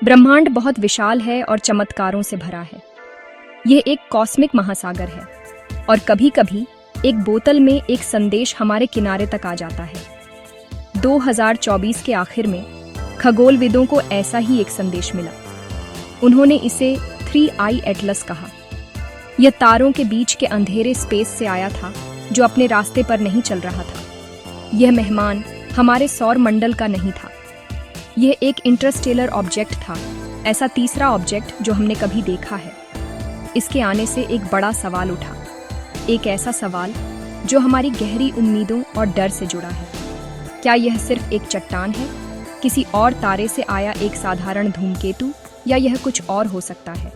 ब्रह्मांड बहुत विशाल है और चमत्कारों से भरा है। यह एक कॉस्मिक महासागर है और कभी-कभी एक बोतल में एक संदेश हमारे किनारे तक आ जाता है। 2024 के आखिर में खगोलविदों को ऐसा ही एक संदेश मिला। उन्होंने इसे 3I एटलस कहा। यह तारों के बीच के अंधेरे स्पेस से आया था जो अपने रास्ते पर नहीं चल रहा था। यह मेहमान हमारे सौर मंडल का नहीं था। यह एक इंटरस्टेलर ऑब्जेक्ट था, ऐसा तीसरा ऑब्जेक्ट जो हमने कभी देखा है। इसके आने से एक बड़ा सवाल उठा, एक ऐसा सवाल जो हमारी गहरी उम्मीदों और डर से जुड़ा है। क्या यह सिर्फ एक चट्टान है, किसी और तारे से आया एक साधारण धूमकेतु, या यह कुछ और हो सकता है?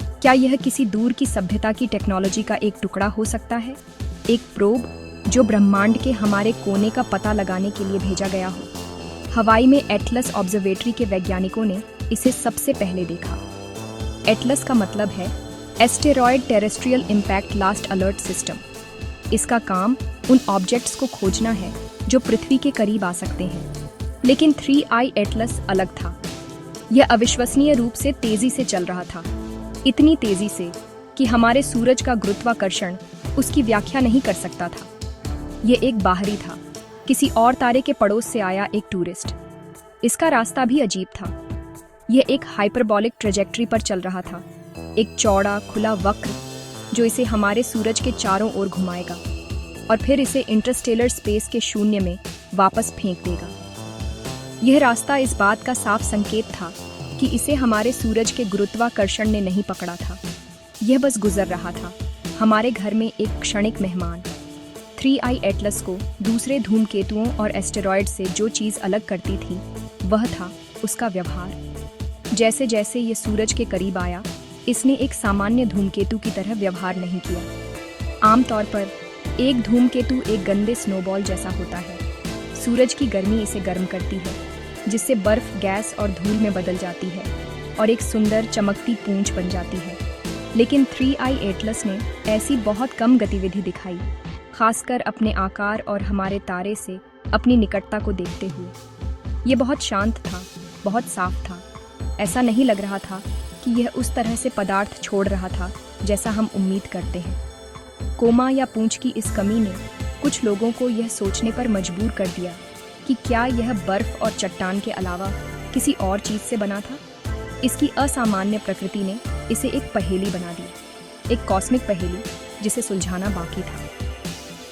क्या यह किसी दूर की सभ्यता की टेक्नोलॉजी का एक टुकड़ा हो सकता है, एक प्रोब जो ब्रह्मांड के हमारे कोने का पता लगाने के लिए भेजा गया हो? हवाई में एटलस ऑब्जर्वेटरी के वैज्ञानिकों ने इसे सबसे पहले देखा। एटलस का मतलब है asteroid terrestrial impact last alert system. इसका काम उन ऑब्जेक्ट्स को खोजना है जो पृथ्वी के करीब आ सकते हैं। लेकिन 3I एटलस अलग था। यह अविश्वसनीय रूप से तेजी से चल रहा था, इतनी तेजी से कि हमारे सूरज का गुरुत्वाकर्षण उसकी व्याख्या नहीं कर सकता था। यह एक बाहरी था, किसी और तारे के पड़ोस से आया एक टूरिस्ट। इसका रास्ता भी अजीब था। यह एक हाइपरबॉलिक ट्रेजेक्ट्री पर चल रहा था, एक चौड़ा खुला वक्र जो इसे हमारे सूरज के चारों ओर घुमाएगा और फिर इसे इंटरस्टेलर स्पेस के शून्य में वापस फेंक देगा। यह रास्ता इस बात का साफ संकेत था कि इसे हमारे सूरज के गुरुत्वाकर्षण ने नहीं पकड़ा था। यह बस गुजर रहा था, हमारे घर में एक क्षणिक मेहमान। 3I एटलस को दूसरे धूमकेतुओं और एस्टेरॉयड से जो चीज़ अलग करती थी वह था उसका व्यवहार। जैसे जैसे ये सूरज के करीब आया, इसने एक सामान्य धूमकेतु की तरह व्यवहार नहीं किया। आमतौर पर एक धूमकेतु एक गंदे स्नोबॉल जैसा होता है। सूरज की गर्मी इसे गर्म करती है, जिससे बर्फ गैस और धूल में बदल जाती है और एक सुंदर चमकती पूंछ बन जाती है। लेकिन 3I एटलस ने ऐसी बहुत कम गतिविधि दिखाई, खासकर अपने आकार और हमारे तारे से अपनी निकटता को देखते हुए। ये बहुत शांत था, बहुत साफ था। ऐसा नहीं लग रहा था कि यह उस तरह से पदार्थ छोड़ रहा था जैसा हम उम्मीद करते हैं। कोमा या पूंछ की इस कमी ने कुछ लोगों को यह सोचने पर मजबूर कर दिया कि क्या यह बर्फ और चट्टान के अलावा किसी और चीज़ से बना था। इसकी असामान्य प्रकृति ने इसे एक पहेली बना दी, एक कॉस्मिक पहेली जिसे सुलझाना बाकी था।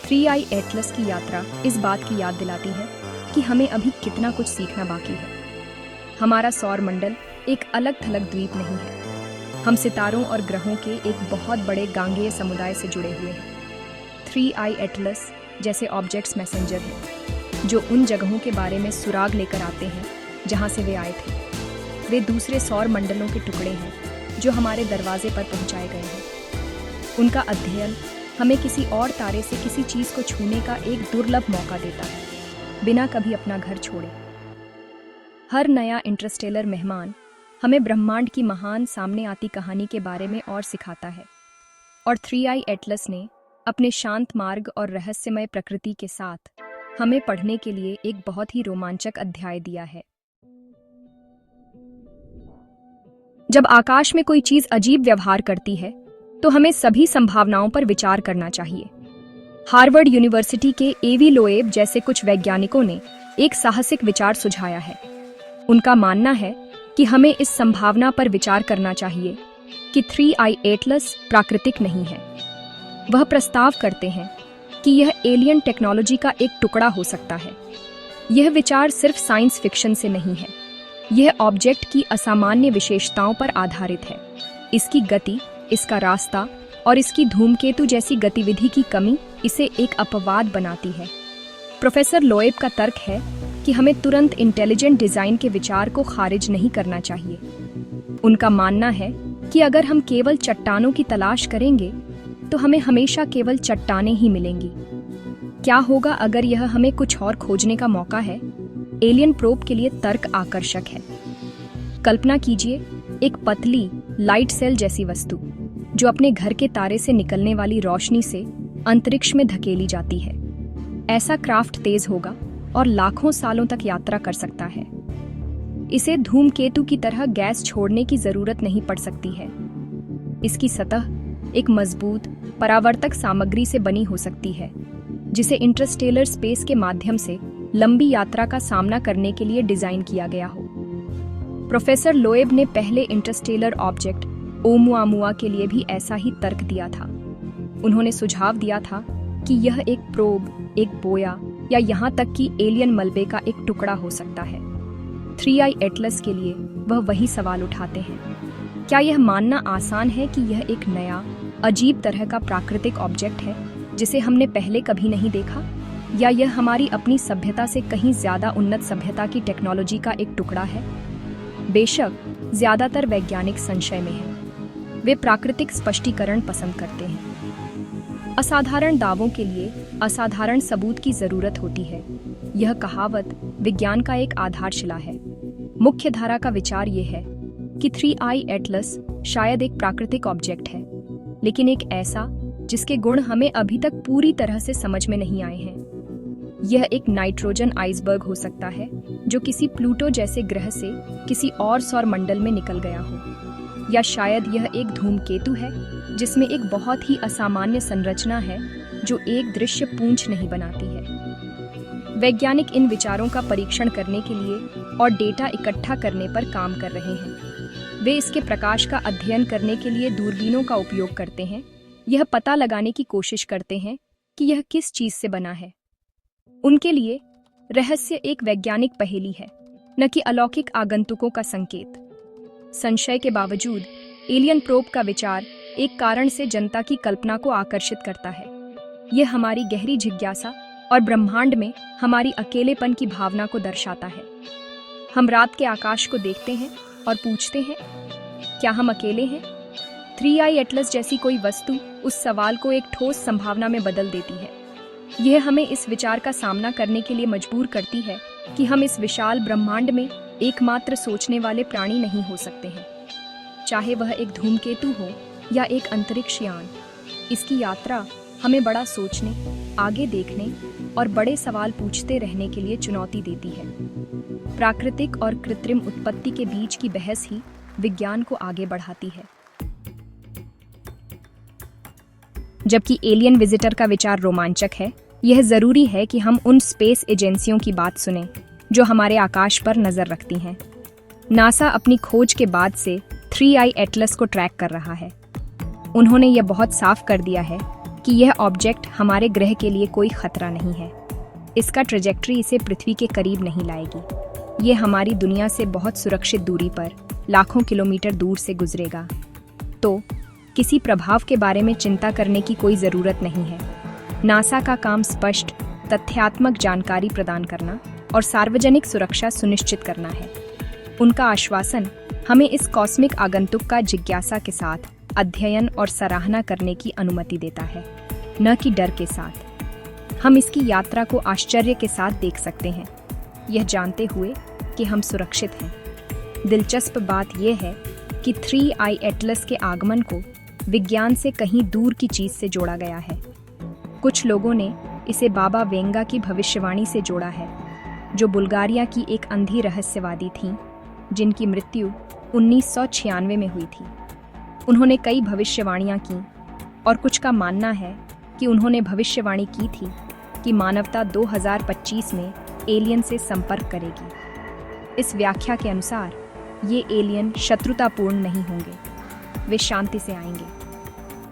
3I एटलस की यात्रा इस बात की याद दिलाती है कि हमें अभी कितना कुछ सीखना बाकी है। हमारा सौर मंडल एक अलग थलग द्वीप नहीं है। हम सितारों और ग्रहों के एक बहुत बड़े गांगेय समुदाय से जुड़े हुए हैं। 3I एटलस जैसे ऑब्जेक्ट्स मैसेंजर हैं जो उन जगहों के बारे में सुराग लेकर आते हैं जहां से वे आए थे। वे दूसरे सौर मंडलों के टुकड़े हैं जो हमारे दरवाजे पर पहुंचाए गए हैं। उनका अध्ययन हमें किसी और तारे से किसी चीज़ को छूने का एक दुर्लभ मौका देता है, बिना कभी अपना घर छोड़े। हर नया इंटरस्टेलर मेहमान हमें ब्रह्मांड की महान सामने आती कहानी के बारे में और सिखाता है। और 3I एटलस ने अपने शांत मार्ग और रहस्यमय प्रकृति के साथ हमें पढ़ने के लिए एक बहुत ही रोमांचक अध्याय दिया है। जब आकाश में कोई चीज अजीब व्यवहार करती है तो हमें सभी संभावनाओं पर विचार करना चाहिए। हार्वर्ड यूनिवर्सिटी के एवी लोएब जैसे कुछ वैज्ञानिकों ने एक साहसिक विचार सुझाया है। उनका मानना है कि हमें इस संभावना पर विचार करना चाहिए कि 3I एटलस प्राकृतिक नहीं है। वह प्रस्ताव करते हैं कि यह एलियन टेक्नोलॉजी का एक टुकड़ा हो सकता है। यह विचार सिर्फ साइंस फिक्शन से नहीं है। यह ऑब्जेक्ट की असामान्य विशेषताओं पर आधारित है। इसकी गति, इसका रास्ता और इसकी धूमकेतु जैसी गतिविधि की कमी इसे एक अपवाद बनाती है। प्रोफेसर लोएब का तर्क है कि हमें तुरंत इंटेलिजेंट डिजाइन के विचार को खारिज नहीं करना चाहिए। उनका मानना है कि अगर हम केवल चट्टानों की तलाश करेंगे तो हमें हमेशा केवल चट्टानें ही मिलेंगी। क्या होगा अगर यह हमें कुछ और खोजने का मौका है? एलियन प्रोब के लिए तर्क आकर्षक है। कल्पना कीजिए एक पतली लाइट सेल जैसी वस्तु जो अपने घर के तारे से निकलने वाली रोशनी से अंतरिक्ष में धकेली जाती है। ऐसा क्राफ्ट तेज होगा और लाखों सालों तक यात्रा कर सकता है। इसे धूमकेतु की तरह गैस छोड़ने की जरूरत नहीं पड़ सकती है। इसकी सतह एक मजबूत परावर्तक सामग्री से बनी हो सकती है, जिसे इंटरस्टेलर स्पेस के माध्यम से लंबी यात्रा का सामना करने के लिए डिजाइन किया गया हो। प्रोफेसर लोएब ने पहले इंटरस्टेलर ऑब्जेक्ट ओमुआमुआ के लिए भी ऐसा ही तर्क दिया था। उन्होंने सुझाव दिया था कि यह एक प्रोब, एक बोया या यहाँ तक कि एलियन मलबे का एक टुकड़ा हो सकता है। 3i एटलस के लिए वह वही सवाल उठाते हैं। क्या यह मानना आसान है कि यह एक नया, अजीब तरह का प्राकृतिक ऑब्जेक्ट है जिसे हमने पहले कभी नहीं देखा, या यह हमारी अपनी सभ्यता से कहीं ज्यादा उन्नत सभ्यता की टेक्नोलॉजी का एक टुकड़ा है? बेशक ज्यादातर वैज्ञानिक संशय में हैं। वे प्राकृतिक स्पष्टीकरण पसंद करते हैं। असाधारण दावों के लिए असाधारण सबूत की जरूरत होती है। यह कहावत विज्ञान का एक आधारशिला है। मुख्य धारा का विचार यह है कि 3i एटलस शायद एक प्राकृतिक ऑब्जेक्ट है, लेकिन एक ऐसा जिसके गुण हमें अभी तक पूरी तरह से समझ में नहीं आए हैं। यह एक नाइट्रोजन आइसबर्ग हो सकता है जो किसी प्लूटो जैसे ग्रह से किसी और सौर मंडल में निकल गया हो, या शायद यह एक धूमकेतु है जिसमें एक बहुत ही असामान्य संरचना है जो एक दृश्य पूंछ नहीं बनाती है। वैज्ञानिक इन विचारों का परीक्षण करने के लिए और डेटा इकट्ठा करने पर काम कर रहे हैं। वे इसके प्रकाश का अध्ययन करने के लिए दूरबीनों का उपयोग करते हैं, यह पता लगाने की कोशिश करते हैं कि यह किस चीज से बना है। उनके लिए रहस्य एक वैज्ञानिक पहेली है, न कि अलौकिक आगंतुकों का संकेत। संशय के बावजूद एलियन प्रोब का विचार एक कारण से जनता की कल्पना को आकर्षित करता है। यह हमारी गहरी जिज्ञासा और ब्रह्मांड में हमारी अकेलेपन की भावना को दर्शाता है। हम रात के आकाश को देखते हैं और पूछते हैं, क्या हम अकेले हैं? 3i एटलस जैसी कोई वस्तु उस सवाल को एक ठोस संभावना में बदल देती है। यह हमें इस विचार का सामना करने के लिए मजबूर करती है कि हम इस विशाल ब्रह्मांड में एकमात्र सोचने वाले प्राणी नहीं हो सकते हैं। चाहे वह एक धूमकेतु हो या एक अंतरिक्ष यान, इसकी यात्रा हमें बड़ा सोचने, आगे देखने और बड़े सवाल पूछते रहने के लिए चुनौती देती है। प्राकृतिक और कृत्रिम उत्पत्ति के बीच की बहस ही विज्ञान को आगे बढ़ाती है। जबकि एलियन विजिटर का विचार रोमांचक है, यह जरूरी है कि हम उन स्पेस एजेंसियों की बात सुनें जो हमारे आकाश पर नजर रखती हैं। नासा अपनी खोज के बाद से 3i एटलस को ट्रैक कर रहा है। उन्होंने यह बहुत साफ कर दिया है कि यह ऑब्जेक्ट हमारे ग्रह के लिए कोई खतरा नहीं है। इसका ट्रेजेक्ट्री इसे पृथ्वी के करीब नहीं लाएगी। यह हमारी दुनिया से बहुत सुरक्षित दूरी पर लाखों किलोमीटर दूर से गुजरेगा। तो किसी प्रभाव के बारे में चिंता करने की कोई जरूरत नहीं है। नासा का काम स्पष्ट, तथ्यात्मक जानकारी प्रदान करना और सार्वजनिक सुरक्षा सुनिश्चित करना है। उनका आश्वासन हमें इस कॉस्मिक आगंतुक का जिज्ञासा के साथ अध्ययन और सराहना करने की अनुमति देता है, न कि डर के साथ। हम इसकी यात्रा को आश्चर्य के साथ देख सकते हैं, यह जानते हुए कि हम सुरक्षित हैं। दिलचस्प बात यह है कि 3i एटलस के आगमन को विज्ञान से कहीं दूर की चीज से जोड़ा गया है। कुछ लोगों ने इसे बाबा वेंगा की भविष्यवाणी से जोड़ा है, जो बुल्गारिया की एक अंधी रहस्यवादी थीं, जिनकी मृत्यु 1996 में हुई थी। उन्होंने कई भविष्यवाणियां की और कुछ का मानना है कि उन्होंने भविष्यवाणी की थी कि मानवता 2025 में एलियन से संपर्क करेगी। इस व्याख्या के अनुसार ये एलियन शत्रुतापूर्ण नहीं होंगे, वे शांति से आएंगे।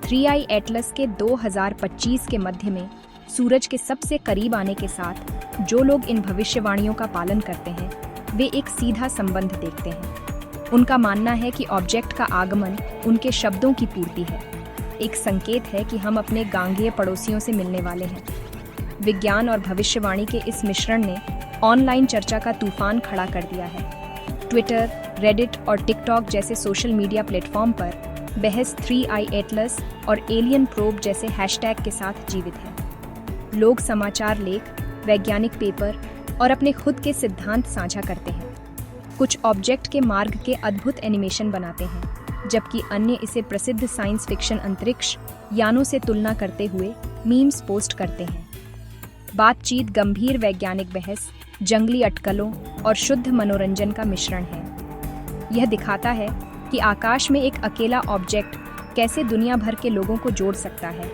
3i एटलस के 2025 के मध्य में सूरज के सबसे करीब आने के साथ जो लोग इन भविष्यवाणियों का पालन करते हैं, वे एक सीधा संबंध देखते हैं। उनका मानना है कि ऑब्जेक्ट का आगमन उनके शब्दों की पूर्ति है, एक संकेत है कि हम अपने गांगेय पड़ोसियों से मिलने वाले हैं। विज्ञान और भविष्यवाणी के इस मिश्रण ने ऑनलाइन चर्चा का तूफान खड़ा कर दिया है। ट्विटर, रेडिट और टिकटॉक जैसे सोशल मीडिया प्लेटफॉर्म पर बहस 3i एटलस और एलियन प्रोब जैसे हैशटैग के साथ जीवित है। लोग समाचार लेख, वैज्ञानिक पेपर और अपने खुद के सिद्धांत साझा करते हैं। कुछ ऑब्जेक्ट के मार्ग के अद्भुत एनिमेशन बनाते हैं, जबकि अन्य इसे प्रसिद्ध साइंस फिक्शन अंतरिक्ष यानों से तुलना करते हुए मीम्स पोस्ट करते हैं। बातचीत, गंभीर वैज्ञानिक बहस, जंगली अटकलों और शुद्ध मनोरंजन का मिश्रण है। यह दिखाता है कि आकाश में एक अकेला ऑब्जेक्ट कैसे दुनिया भर के लोगों को जोड़ सकता है,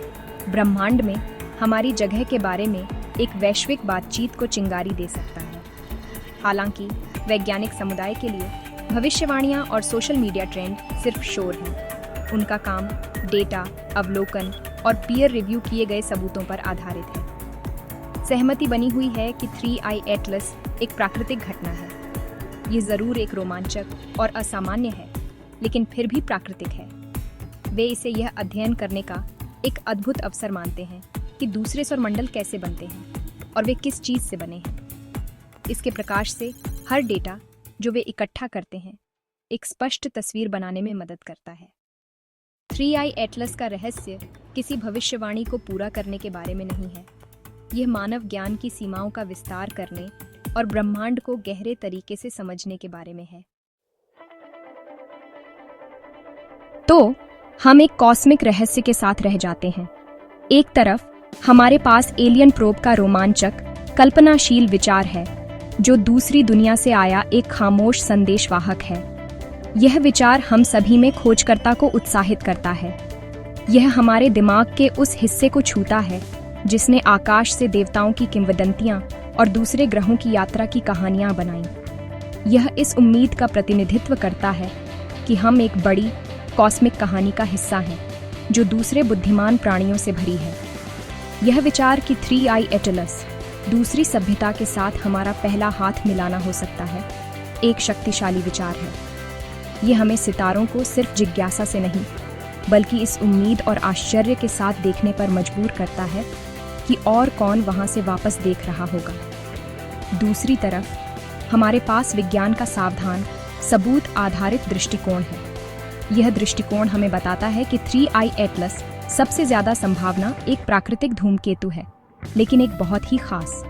ब्रह्मांड में हमारी जगह के बारे में एक वैश्विक बातचीत को चिंगारी दे सकता है। हालांकि वैज्ञानिक समुदाय के लिए भविष्यवाणियां और सोशल मीडिया ट्रेंड सिर्फ शोर हैं। उनका काम डेटा, अवलोकन और पीयर रिव्यू किए गए सबूतों पर आधारित है। सहमति बनी हुई है कि 3I एटलस एक प्राकृतिक घटना है। ये जरूर एक रोमांचक और असामान्य है, लेकिन फिर भी प्राकृतिक है। वे इसे यह अध्ययन करने का एक अद्भुत अवसर मानते हैं कि दूसरे सौरमंडल कैसे बनते हैं और वे किस चीज़ से बने हैं। इसके प्रकाश से हर डेटा जो वे इकट्ठा करते हैं एक स्पष्ट तस्वीर बनाने में मदद करता है। 3I एटलस का रहस्य किसी भविष्यवाणी को पूरा करने के बारे में नहीं है। यह मानव ज्ञान की सीमाओं का विस्तार करने और ब्रह्मांड को गहरे तरीके से समझने के बारे में है। तो हम एक कॉस्मिक रहस्य के साथ रह जाते हैं। एक तरफ हमारे पास एलियन प्रोब का रोमांचक, कल्पनाशील विचार है जो दूसरी दुनिया से आया एक खामोश संदेशवाहक है। यह विचार हम सभी में खोजकर्ता को उत्साहित करता है। यह हमारे दिमाग के उस हिस्से को छूता है जिसने आकाश से देवताओं की किंवदंतियां और दूसरे ग्रहों की यात्रा की कहानियां बनाई। यह इस उम्मीद का प्रतिनिधित्व करता है कि हम एक बड़ी कॉस्मिक कहानी का हिस्सा हैं जो दूसरे बुद्धिमान प्राणियों से भरी है। यह विचार कि 3I एटलस दूसरी सभ्यता के साथ हमारा पहला हाथ मिलाना हो सकता है, एक शक्तिशाली विचार है। यह हमें सितारों को सिर्फ जिज्ञासा से नहीं, बल्कि इस उम्मीद और आश्चर्य के साथ देखने पर मजबूर करता है कि और कौन वहां से वापस देख रहा होगा। दूसरी तरफ हमारे पास विज्ञान का सावधान, सबूत आधारित दृष्टिकोण है। यह दृष्टिकोण हमें बताता है कि 3I एटलस सबसे ज्यादा संभावना एक प्राकृतिक धूमकेतु है, लेकिन एक बहुत ही खास।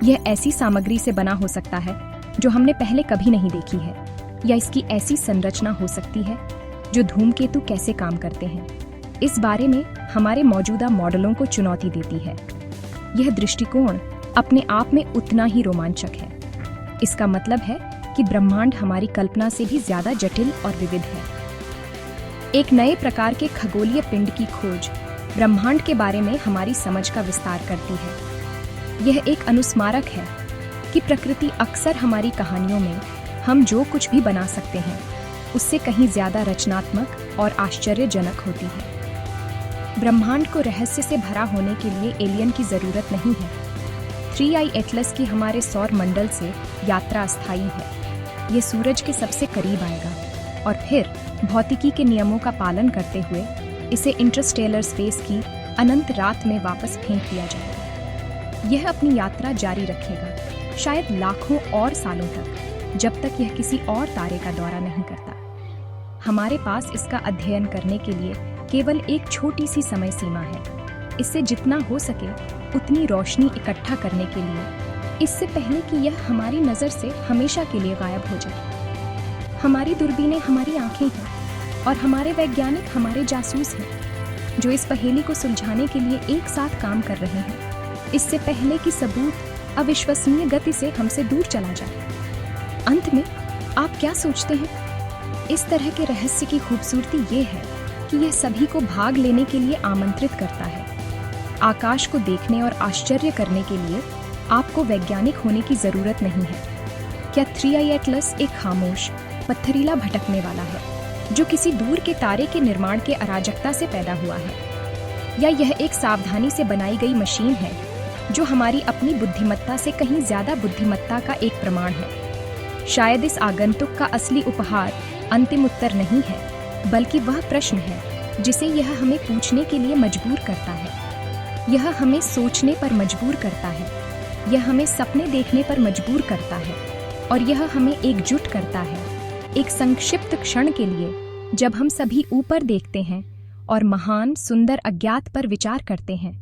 यह ऐसी सामग्री से बना हो सकता है जो हमने पहले कभी नहीं देखी है, या इसकी ऐसी संरचना हो सकती है जो धूमकेतु कैसे काम करते हैं, इस बारे में हमारे मौजूदा मॉडलों को चुनौती देती है। यह दृष्टिकोण अपने आप में उतना ही रोमांचक है। इसका मतलब है कि ब्रह्मांड हमारी कल्पना से भी ज्यादा जटिल और विविध है। एक नए प्रकार के खगोलीय पिंड की खोज ब्रह्मांड के बारे में हमारी समझ का विस्तार करती है। यह एक अनुस्मारक है कि प्रकृति अक्सर हमारी कहानियों में हम जो कुछ भी बना सकते हैं उससे कहीं ज्यादा रचनात्मक और आश्चर्यजनक होती है। ब्रह्मांड को रहस्य से भरा होने के लिए एलियन की जरूरत नहीं है। 3I एटलस की हमारे सौर मंडल से यात्रा अस्थायी है। यह सूरज के सबसे करीब आएगा और फिर भौतिकी के नियमों का पालन करते हुए इसे इंटरस्टेलर स्पेस की अनंत रात में वापस फेंक दिया जाएगा। यह अपनी यात्रा जारी रखेगा, शायद लाखों और सालों तक, जब तक यह किसी और तारे का दौरा नहीं करता। हमारे पास इसका अध्ययन करने के लिए केवल एक छोटी सी समय सीमा है। इससे जितना हो सके उतनी रोशनी इकट्ठा करने के लिए, इससे पहले कि यह हमारी नज़र से हमेशा के लिए गायब हो जाए। हमारी दूरबीनें हमारी आंखें हैं और हमारे वैज्ञानिक हमारे जासूस हैं जो इस पहेली को सुलझाने के लिए एक साथ काम कर रहे हैं, इससे पहले कि सबूत अविश्वसनीय गति से हमसे दूर चला जाए। अंत में आप क्या सोचते हैं? इस तरह के रहस्य की खूबसूरती ये है कि यह सभी को भाग लेने के लिए आमंत्रित करता है। आकाश को देखने और आश्चर्य करने के लिए आपको वैज्ञानिक होने की जरूरत नहीं है। क्या 3I एटलस एक खामोश, पत्थरीला भटकने वाला है जो किसी दूर के तारे के निर्माण के अराजकता से पैदा हुआ है, या यह एक सावधानी से बनाई गई मशीन है जो हमारी अपनी बुद्धिमत्ता से कहीं ज्यादा बुद्धिमत्ता का एक प्रमाण है? शायद इस आगंतुक का असली उपहार अंतिम उत्तर नहीं है, बल्कि वह प्रश्न है जिसे यह हमें पूछने के लिए मजबूर करता है। यह हमें सोचने पर मजबूर करता है, यह हमें सपने देखने पर मजबूर करता है, और यह हमें एकजुट करता है एक संक्षिप्त क्षण के लिए जब हम सभी ऊपर देखते हैं और महान सुंदर अज्ञात पर विचार करते हैं।